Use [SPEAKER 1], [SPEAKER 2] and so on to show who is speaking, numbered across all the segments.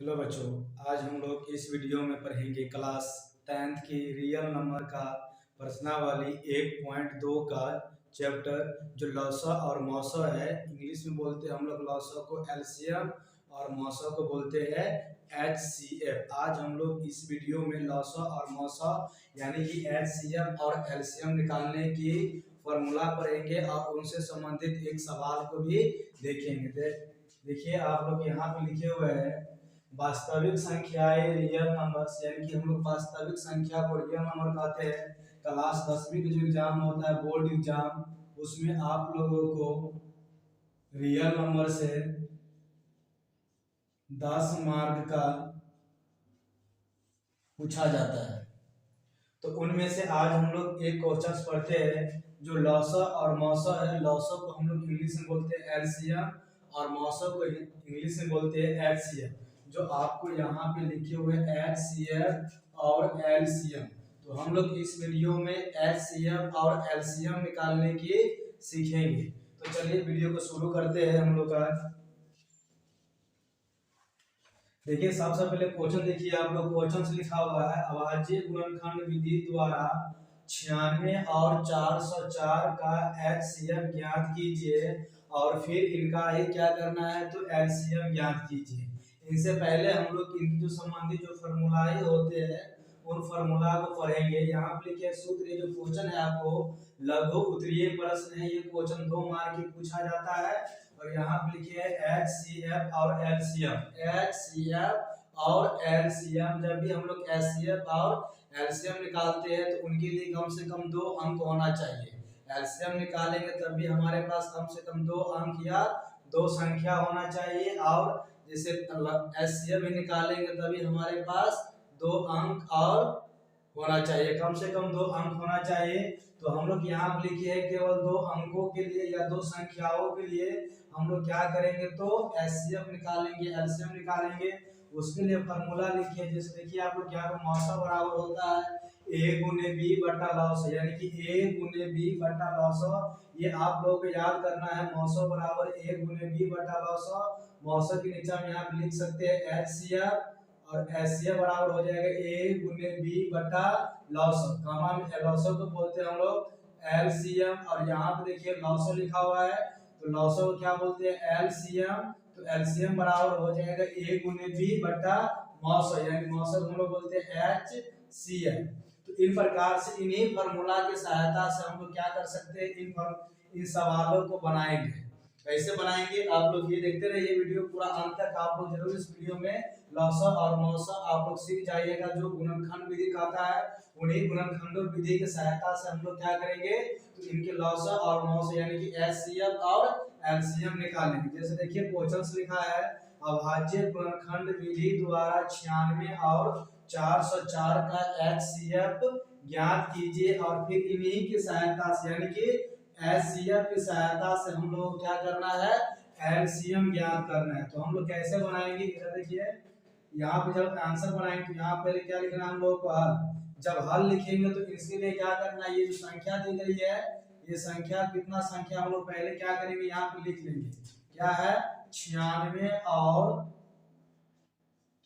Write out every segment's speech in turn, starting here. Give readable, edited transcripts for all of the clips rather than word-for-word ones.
[SPEAKER 1] Hello बच्चों, आज हम लोग इस वीडियो में पढ़ेंगे क्लास 10th की रियल नंबर का प्रश्नावली 1.2 का चैप्टर जो लॉसा और मौसा है। इंग्लिश में बोलते हैं हम लोग लॉसा को एलसीएम और मौसा को बोलते हैं एचसीएफ। आज हम लोग इस वीडियो में लॉसा और मौसा यानी कि एचसीएफ और एलसीएम निकालने की फॉर्मूला पढ़ेंगे और उनसे संबंधित एक सवाल को भी देखेंगे। देखिए आप लोग यहाँ पे लिखे हुए हैं वास्तविक संख्याएं रियल नंबर्स, यानी कि हम लोग वास्तविक संख्या को रियल नंबर कहते हैं। क्लास 10वीं का जो एग्जाम होता है बोर्ड एग्जाम, उसमें आप लोगों को रियल नंबर से 10 मार्क का पूछा जाता है। तो उनमें से आज हम लोग एक क्वेश्चन पढ़ते हैं जो लॉसा और मौसा है। लॉसा को हम लोग इंग्लिश में बोलते हैं एलसीएम और मौसा को इंग्लिश में बोलते हैं एचसीएफ। जो आपको यहाँ पे लिखे हुए एचसीएफ और एलसीएम, तो हम लोग इस वीडियो में एचसीएफ और एलसीएम निकालने की सीखेंगे। तो चलिए वीडियो को शुरू करते हैं हम लोग का। देखिए सबसे पहले क्वेश्चन देखिए, आप लोग क्वेश्चन से लिखा हुआ है अभाज्य गुणनखंड विधि द्वारा 96 और 404 का एचसीएफ ज्ञात कीजिए और फिर इनका ही क्या करना है तो एलसीएम ज्ञात कीजिए। इनसे पहले हम लोग इनकी जो संबंधित जो फॉर्मूलाए होते हैं उन फॉर्मूला को पढ़ेंगे। यहाँ पे लिखे सूत्र, ये जो क्वेश्चन है आपको लघु उत्तरीय प्रश्न है, ये क्वेश्चन 2 मार्क की पूछा जाता है। और यहाँ पे लिखे है एचसीएफ और एलसीएम। एचसीएफ और एलसीएम, जब भी हम लोग एचसीएफ और एलसीएम निकालते हैं तो उनके लिए कम से कम 2 अंक होना चाहिए। एलसीएम निकालेंगे तब भी हमारे पास कम से कम 2 अंक या 2 संख्या होना चाहिए, और जैसे एचसीएफ भी निकालेंगे तभी हमारे पास 2 अंक और होना चाहिए, कम से कम 2 अंक होना चाहिए। तो हम लोग यहाँ पे लिखे हैं केवल 2 अंकों के लिए या 2 संख्याओं के लिए हम लोग क्या करेंगे तो एचसीएफ निकालेंगे, एलसीएम निकालेंगे। उसके लिए फॉर्मूला लिखिए। जैसे देखिए आप लोग यहाँ पे मौसा बराबर होता है ए गुने बी बटा लॉस, यानी कि ए गुने बी बटा लॉस। ये आप लोगों को याद करना है, मौसा बराबर ए गुने बी बटा लॉस। मौसा के नीचे हम यहाँ पे लिख सकते हैं एचसीएफ और एचसीएफ बराबर हो जाएगा ए गुने बी बटा लॉसम, गामा में लॉसम को बोलते हैं हम लोग एलसीएम। और यहाँ पे देखिए लॉसम लिखा हुआ है तो लॉसम को क्या बोलते हैं एलसीएम। तो एलसीएम बराबर हो जाएगा ए गुने बी बटा मौसम, यानी मौसम हम लोग बोलते हैं एचसीएम। तो इन प्रकार से इन्हीं फार्मूला की सहायता से हम लोग क्या कर सकते हैं, इन सवालों को बनाएंगे। कैसे बनाएंगे आप लोग ये देखते रहिए वीडियो पूरा अंत तक। आप लोग जरूर इस वीडियो में लॉसा और मौसा आप लोग सीख जाइएगा। जो गुणनखंड विधि कहता है उन्हीं गुणनखंड विधि की सहायता से हम लोग क्या करेंगे तो इनके लॉसा और मौसा यानी कि एचसीएफ और एलसीएम निकालेंगे। जैसे देखिए क्वेश्चन लिखा है अभाज्य गुणनखंड विधि द्वारा 96 और 404 का एचसीएफ ज्ञात कीजिए और फिर इन्हीं की सहायता से यानी कि एचसीएफ की सहायता से हम लोग क्या करना है एलसीएम ज्ञात करना है। तो हम लोग कैसे बनाएंगे इधर देखिए, यहाँ पे जब आंसर बनाएंगे तो यहाँ पहले क्या लिखना है हम लोग को हल। जब हल लिखेंगे तो इसके लिए क्या करना है, ये जो संख्या दी गई है ये संख्या कितना संख्या हम लोग पहले क्या करेंगे यहाँ पे लिख लेंगे, क्या है 96 और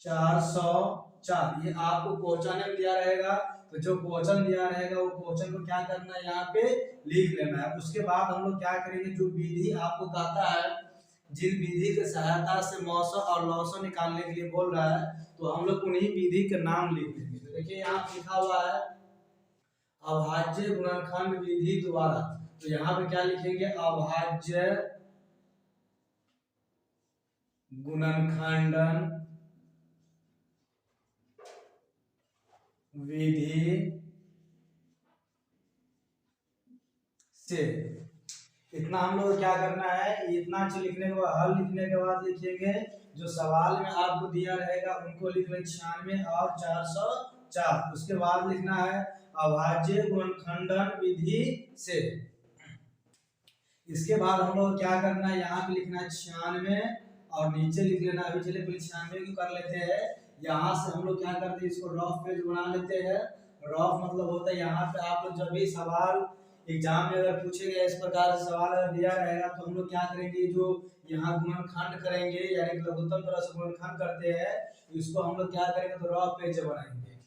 [SPEAKER 1] 404। ये आपको क्वेश्चन में दिया रहेगा, तो जो क्वेश्चन दिया रहेगा वो क्वेश्चन को क्या करना है यहाँ पे लिख लेना है। उसके बाद हम लोग क्या करेंगे, जो विधि आपको कहता है जिन विधि की सहायता से मौसा और लौसा निकालने के लिए बोल रहा है तो हम लोग उन्हीं विधि के नाम लिख देंगे। तो देखिए यहाँ लिखा हुआ है अभाज्य गुणनखंड विधि द्वारा, तो यहाँ पे क्या लिखेंगे अभाज्य गुणनखंडन विधि से। इतना हम लोग क्या करना है, इतना चीज लिखने के बाद हल लिखने के बाद लिखेंगे जो सवाल में आपको दिया रहेगा उनको लिख लें 96 और 404। उसके बाद लिखना है अभाज्य गुणनखंडन विधि से। इसके बाद हम लोग क्या करना है, यहाँ पे लिखना है 96 और नीचे लिख लेना। अभी चलिए पहले 96 को कर लेते हैं। यहाँ से हम लोग क्या करते हैं इसको रफ पेज बना लेते हैं। रफ मतलब होता है यहाँ पे आप लोग जब भी सवाल एग्जाम में अगर पूछे गए इस प्रकार से सवाल अगर दिया रहेगा तो हम लोग क्या करेंगे, जो यहाँ गुणनखंड करेंगे यानी कि लघुत्तम तरह से गुणनखंड करते हैं, इसको हम लोग क्या करेंगे तो रफ पेज बनाएंगे।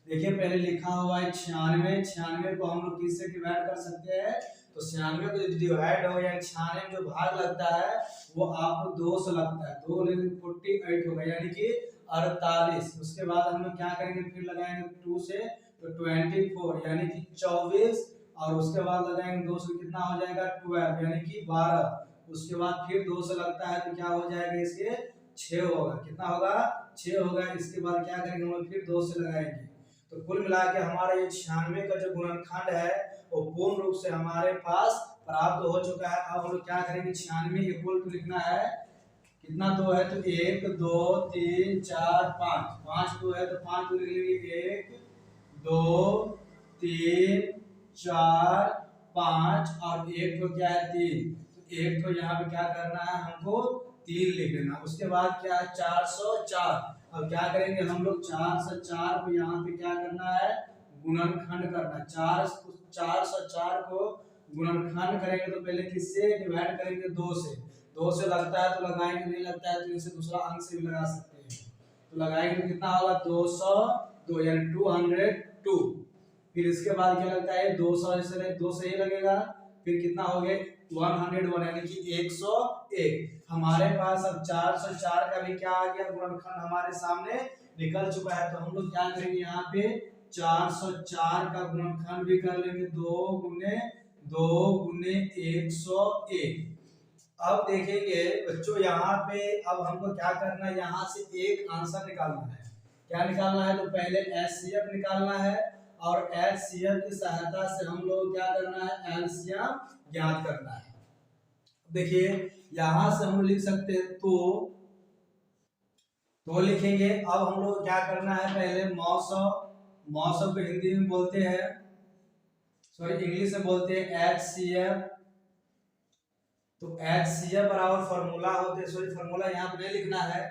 [SPEAKER 1] देखिए पहले लिखा हुआ है 96, 96 को हम लोग किससे डिवाइड कर सकते हैं, तो 96 को डिवाइड हो यानी 96 में जो भाग लगता है वो आपको 2 से लगता है, 2 लेकिन 48 होगा यानी कि 48। उसके बाद हम लोग क्या करेंगे, फिर लगाएंगे 2 से तो 24 यानी कि 24, और उसके बाद लगाएंगे 2 से कितना हो जाएगा 12 यानी कि 12। उसके बाद फिर 2 से लगता है तो क्या हो जाएगा इसके 6 होगा, कितना होगा 6 होगा। इसके बाद क्या करेंगे हम लोग फिर 2 से लगाएंगे, तो कुल मिला के हमारा ये 96 का जो गुणनखंड है वो पूर्ण रूप से हमारे पास प्राप्त हो चुका है। अब हम लोग क्या करेंगे 96 इक्वल टू लिखना है, कितना 2 है तो 1 2 3 4 5, 5 2 है तो 5 2 लिख लेंगे 1 2 3 4 5 और 1 तो क्या है 3, तो 1 तो यहाँ पे क्या करना है हमको 3 लिख लेना। उसके बाद क्या है 404, अब क्या करेंगे हम लोग 4 से 4 को यहाँ पे क्या करना है गुणनखंड करना है। 404 को गुणनखंड करेंगे तो पहले किससे डिवाइड करेंगे 2 से, 2 से लगता है तो लगाएंगे, नहीं लगता है तो इसे दूसरा अंक से भी लगा सकते हैं, तो लगाएंगे तो कितना होगा 202 यानी 202। फिर इसके बाद क्या लगता है 200 से 2 से ही लगेगा, फिर कितना हो गया 101 यानी कि 101। हमारे पास अब 404 का भी क्या आ गया गुणनखंड हमारे सामने निकल चुका है। तो हम लोग क्या करेंगे यहाँ पे 404 का गुणनखंड भी कर लेंगे 2 गुने 101। अब देखेंगे बच्चों यहाँ पे अब हमको क्या करना है, यहाँ से एक आंसर निकालना है। क्या निकालना है, तो पहले एचसीएफ निकालना है और एचसीएफ की सहायता से हम लोग क्या करना है एलसीएम ज्ञात करना है। देखिए यहां से हम लिख सकते हैं तो लिखेंगे। अब हम लोग क्या करना है, पहले मौसम को हिंदी में बोलते हैं, सॉरी इंग्लिश में बोलते हैं एचसीएफ। तो एचसीएफ बराबर फॉर्मूला होते हैं, सॉरी फॉर्मूला यहाँ पे नहीं लिखना है,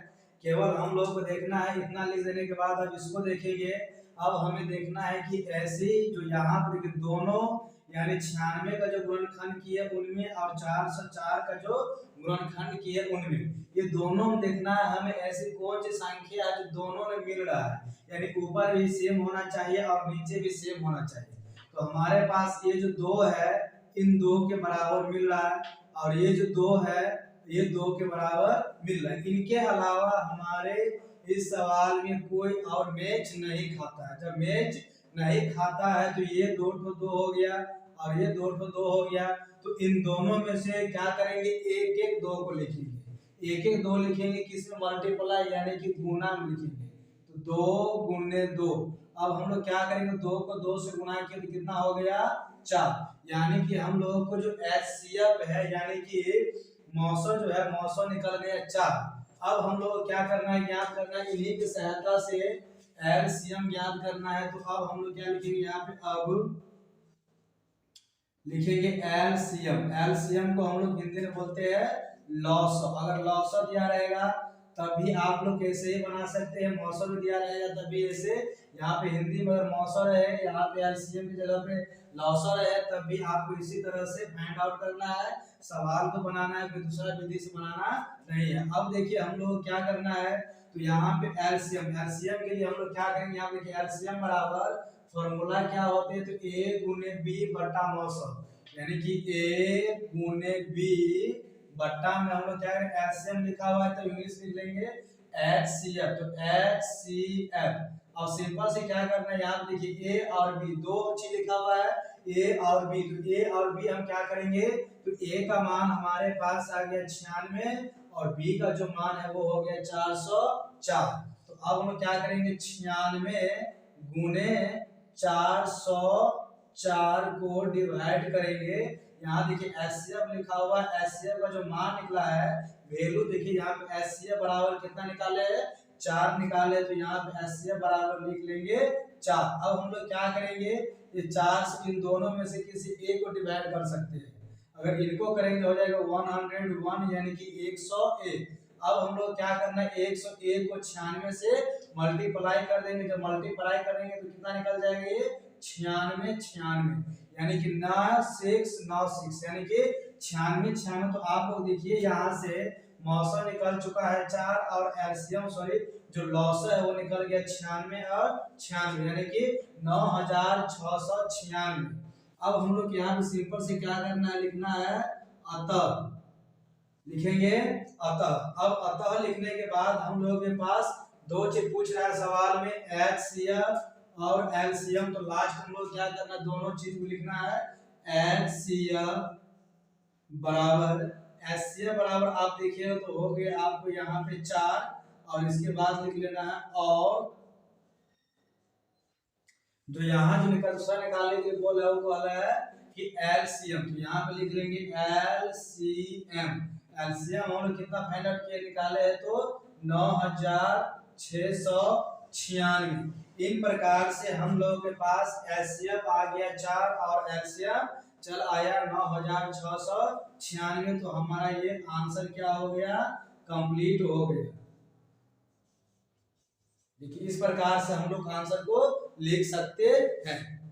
[SPEAKER 1] केवल हम लोग को देखना है इतना लिख देने के बाद अब इसको देखेंगे। अब हमें देखना है कि ऐसे जो यहाँ पर देखिए दोनों यानी 96 का जो गुणनखंड किए उनमें और 404 का जो गुणनखंड किए उनमें, ये दोनों में देखना है हमें ऐसी कौन सी संख्या है जो दोनों में मिल रहा है, यानी ऊपर भी सेम होना चाहिए और नीचे भी सेम होना चाहिए। तो हमारे पास ये जो 2 है इन 2 के बराबर मिल रहा है और ये जो 2 है ये 2 के बराबर मिल रहा है। इनके अलावा हमारे इस सवाल में कोई और मैच नहीं खाता है। जब मैच नहीं खाता है तो ये 2 तो 2 हो गया और ये 2 तो 2 हो गया, तो इन दोनों में से क्या करेंगे एक एक 2 को लिखेंगे, एक एक 2 लिखेंगे किसमें मल्टीप्लाई यानी कि गुना में लिखेंगे, तो 2 गुने 2। अब हम लोग क्या करेंगे 2 को 2 से गुना किया तो कितना हो गया 4, यानी कि हम लोगों को जो एचसीएफ है यानी कि मौसम जो है मौसम निकल गया 4। अब हम लोग को क्या करना है ज्ञात करना है, इन्हीं की सहायता से एलसीएम ज्ञात करना है। तो अब हम लोग क्या लिखेंगे यहाँ पे, अब लिखेंगे एलसीएम। एलसीएम को हम लोग हिंदी में बोलते हैं लॉसव। अगर लॉसव दिया रहेगा तभी आप लोग कैसे ही बना सकते हैं, मौसम दिया रहेगा तभी ऐसे, यहाँ पे हिंदी में अगर मौसम है यहाँ पे एलसीएम की जगह पे लॉसर है तब भी आपको इसी तरह से फाइंड आउट करना है, सवाल को बनाना है, कोई दूसरा विधि से बनाना नहीं है। अब देखिए हम लोग क्या करना है, तो यहाँ पे एलसीएम के लिए हम लोग क्या करेंगे, यहाँ पे एलसीएम बराबर फॉर्मूला क्या होते हैं, तो ए गुने बी बटा मौसम, यानी कि ए गुने बी बट्टा में हम लोग क्या करेंगे एचसीएफ लिखा हुआ है तो इंग्लिश लिख लेंगे एचसीएफ, तो एचसीएफ। और सिंपल से क्या करना है यहाँ पे देखिए ए और बी दो चीज लिखा हुआ है, ए और बी, तो ए और बी हम क्या करेंगे, तो ए का मान हमारे पास आ गया 96 और बी का जो मान है वो हो गया 404। तो अब हम क्या करेंगे 96 गुने 404 को डिवाइड करेंगे। यहाँ देखिए एचसीएफ लिखा हुआ है, एचसीएफ का जो मान निकला है वैल्यू देखिए यहाँ पे एचसीएफ बराबर कितना निकाले है 4 निकाले, तो यहाँ पे एचसीएफ बराबर लिख लेंगे 4। अब हम लोग क्या करेंगे, ये 4 से इन दोनों में से किसी एक को डिवाइड कर सकते हैं, अगर इनको करेंगे तो हो जाएगा 101 यानी कि 101। अब हम लोग क्या करना है 101 को 96 से मल्टीप्लाई कर देंगे, जब मल्टीप्लाई करेंगे तो कितना निकल जाएगा ये 96 96, यानी कि 9696 यानी कि 96 तो आप लोग देखिए यहाँ से मौसम निकल चुका है 4 और एलसीएम सॉरी जो लॉस है वो निकल गया 96 और 96 यानी कि 9696। अब हम लोग यहाँ पे सिंपल से क्या करना है, लिखना है अतः, लिखेंगे अतः। अब अतः लिखने के बाद हम लोगों के पास दो चीज पूछ रहा है सवाल में, एचसीएफ और एलसीएम, तो लास्ट हम लोग क्या करना है, दोनों चीज को लिखना है। एचसीएफ बराबर एचसीएफ बराबर आप देखिए तो हो गया आपको यहाँ पे 4 और इसके बाद लिख लेना है और जो यहाँ जो दूसरा निकालने के लिए बोला है वो बोला है कि एलसीएम, तो यहाँ पे लिख लेंगे एलसीएम। एलसीएम हम लोग कितना फाइंड आउट किए निकाले हैं तो 9696। इन प्रकार से हम लोगों के पास एचसीएफ आ गया 4 और एलसीएम चल आया 9696, तो हमारा ये आंसर क्या हो गया, कंप्लीट हो गया। देखिए इस प्रकार से हम लोग आंसर को लिख सकते हैं।